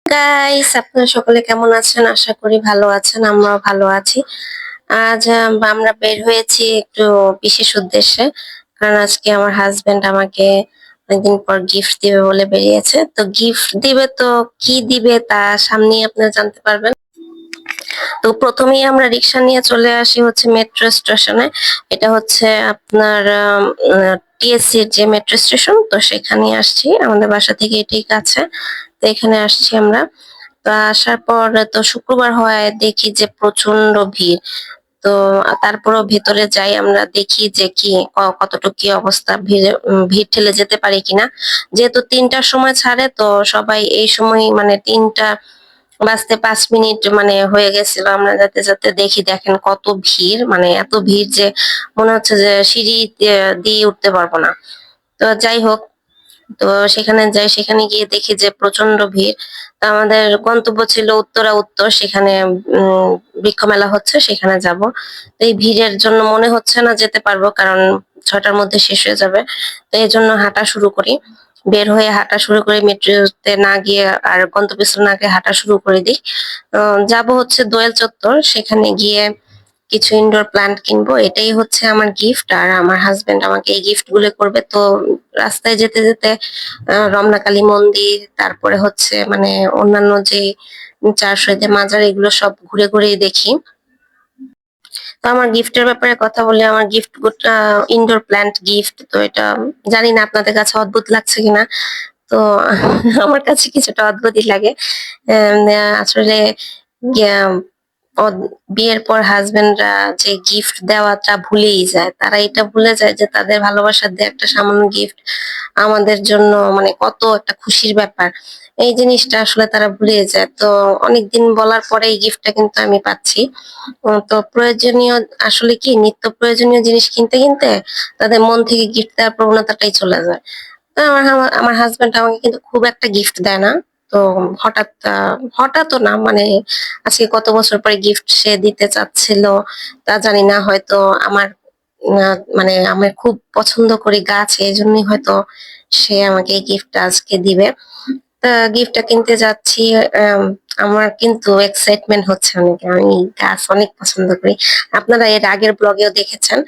Guys, আপনারা সকলে কেমন আছেন? আশা করি ভালো আছেন। আমরাও ভালো আছি। আজ আমরা বের হয়েছি একটু বিশেষ উদ্দেশ্যে। কারণ আজকে আমার হাজবেন্ড আমাকে অনেকদিন পর গিফট দিবে বলে বেরিয়েছে। তো গিফট দিবে, তো কি দিবে তা সামনেই আপনারা জানতে পারবেন। তো প্রথমেই আমরা রিক্সা নিয়ে চলে আসি হচ্ছে মেট্রো স্টেশনে। এটা হচ্ছে আপনার টিএসসি এর যে মেট্রো স্টেশন, তো সেখানে আসছি। আমাদের বাসা থেকে এটাই কাছে। তো এখানে আসছি আমরা। তো আসার পর তো শুক্রবার হয়, দেখি যে প্রচন্ড ভিড়। তো তারপরও ভেতরে যাই, আমরা দেখি যে কি কতটুকু কি অবস্থা, ভিড় ঠেলে যেতে পারি কিনা। যেহেতু 3টার সময় ছাড়ে, তো সবাই এই সময় মানে 3টা বাজতে 5 মিনিট মানে হয়ে গেছিল। আমরা যেতে যেতে দেখি, দেখেন কত ভিড়, মানে এত ভিড় যে মনে হচ্ছে যে সিঁড়ি দিয়ে উঠতে পারবো না। তো যাই হোক, তো সেখানে যাই, সেখানে গিয়ে দেখি যে প্রচন্ড ভিড়। তো আমাদের গন্তব্য ছিল উত্তরা উত্তর, সেখানে উম বৃক্ষ মেলা হচ্ছে, সেখানে যাব। তো এই ভিড়ের জন্য মনে হচ্ছে না যেতে পারবো, কারণ 6টার মধ্যে শেষ হয়ে যাবে। তো এই জন্য হাঁটা শুরু করি। বের হয়ে হাঁটা শুরু করি, মেট্রোতে না গিয়ে আর গন্তব্যস্থলে না গিয়ে হাঁটা শুরু করে দিই। যাব হচ্ছে দোয়েল চত্বর, সেখানে গিয়ে কিছু ইনডোর প্ল্যান্ট কিনবো। এটাই হচ্ছে আমার গিফট, আর আমার হাজবেন্ড আমাকে এই গিফট গুলো করবে। তো রাস্তায় যেতে যেতে রমনাকালী মন্দির, তারপরে হচ্ছে মানে অন্যান্য যে চার শহীদের মাজার, এগুলো সব ঘুরে ঘুরে দেখি। তো আমার গিফটের ব্যাপারে কথা বলি, আমার গিফট ইনডোর প্ল্যান্ট গিফট। তো এটা জানি না আপনাদের কাছে অদ্ভুত লাগছে কিনা। তো আমার কাছে কিছুটা অদ্ভুতই লাগে। আসলে বিয়ের পর হাজবেন্ডরা যে গিফট দেওয়াটা ভুলেই যায়, তারা এটা ভুলে যায় যে তাদের ভালোবাসার দিয়ে একটা সামান্য গিফট আমাদের জন্য মানে কত একটা খুশির ব্যাপার। এই জিনিসটা আসলে তারা ভুলে যায়। তো অনেকদিন বলার পরে এই গিফটটা কিন্তু আমি পাচ্ছি। তো প্রয়োজনীয়, আসলে কি নিত্য প্রয়োজনীয় জিনিস কিনতে কিনতে তাদের মন থেকে গিফট দেওয়ার প্রবণতাটাই চলে যায়। তো আমার হাজবেন্ড আমাকে কিন্তু খুব একটা গিফট দেয় না। তো হঠাৎও না, মানে আজকে কত বছর পরে গিফট সে দিতে চাচ্ছিল তা জানি না। হয়তো আমার মানে আমি খুব পছন্দ করি গাছ, এই জন্যই হয়তো সে আমাকে এই গিফটটা আজকে দিবে। তা গিফটটা কিনতে যাচ্ছি। আম, আমার কিন্তু এক্সাইটমেন্ট হচ্ছে অনেক, আমি গাছ অনেক পছন্দ করি। আপনারা এর আগের ব্লগেও দেখেছেন।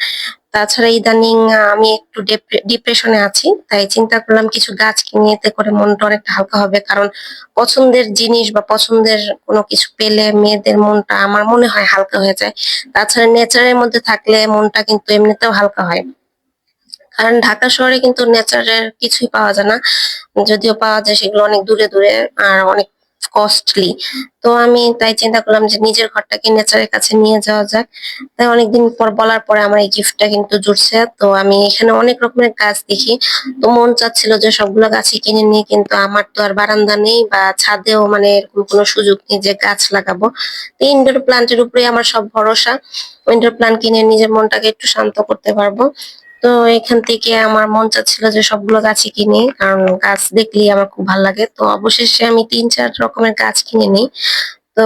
তাছাড়া ইদানিং আমি একটু ডিপ্রেশনে আছি, তাই চিন্তা করলাম কিছু গাছ কিনে, এতে করে মনটা অনেকটা হালকা হবে। কারণ পছন্দের জিনিস বা পছন্দের কোনো কিছু পেলে মেয়েদের মনটা আমার মনে হয় হালকা হয়ে যায়। তাছাড়া নেচারের মধ্যে থাকলে মনটা কিন্তু এমনিতেও হালকা হয়। কারণ ঢাকা শহরে কিন্তু নেচারের কিছুই পাওয়া যায় না। যদিও পাওয়া যায়, সেগুলো অনেক দূরে দূরে আর অনেক কস্টলি। তো আমি তাই চিন্তা করলাম যে নিজের ঘরটাকে নেচারের কাছে নিয়ে যাওয়া যাক। তাই অনেকদিন পর বলার পরে আমার এই গিফটটা কিন্তু জুটছে। তো আমি এখানে অনেক রকমের গাছ দেখি। তো মন চাচ্ছিল যে সবগুলো গাছই কিনে নিই, কিন্তু আমার তো আর বারান্দা নেই বা ছাদেও মানে এরকম কোনো সুযোগ নেই যে গাছ লাগাবো। তো ইনডোর প্ল্যান্টের উপরে আমার সব ভরসা। ইনডোর প্ল্যান্ট কিনে নিজের মনটাকে একটু শান্ত করতে পারবো। তো এখান থেকে আমার মন চাচ্ছিল যে সবগুলো গাছই কিনি, কারণ গাছ দেখলেই আমার খুব ভালো লাগে। তো অবশেষে আমি 3-4 রকমের গাছ কিনে নিই। তো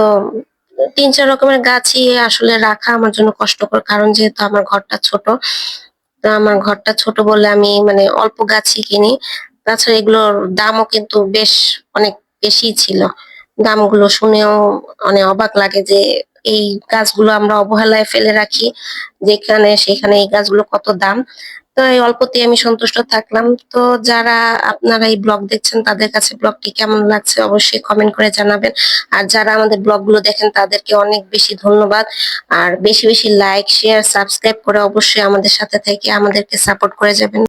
3-4 রকমের গাছই আসলে রাখা আমার জন্য কষ্টকর, কারণ যেহেতু আমার ঘরটা ছোট। তো আমার ঘরটা ছোট বলে আমি মানে অল্প গাছই কিনি। তাছাড়া এগুলোর দামও কিন্তু বেশ অনেক বেশি ছিল। দামগুলো শুনেও মানে অবাক লাগে যে এই গাছগুলো আমরা অবহেলায় ফেলে রাখি, যেখানে সেখানে এই গাছগুলো কত দাম। তো এই অল্পতেই আমি সন্তুষ্ট থাকলাম। তো যারা আপনারা এই ব্লগ দেখছেন, তাদের কাছে ব্লগটি কেমন লাগছে অবশ্যই কমেন্ট করে জানাবেন। আর যারা আমাদের ব্লগগুলো দেখেন, তাদেরকে অনেক বেশি ধন্যবাদ। আর বেশি বেশি লাইক, শেয়ার, সাবস্ক্রাইব করে অবশ্যই আমাদের সাথে থেকে আমাদেরকে সাপোর্ট করে যাবেন।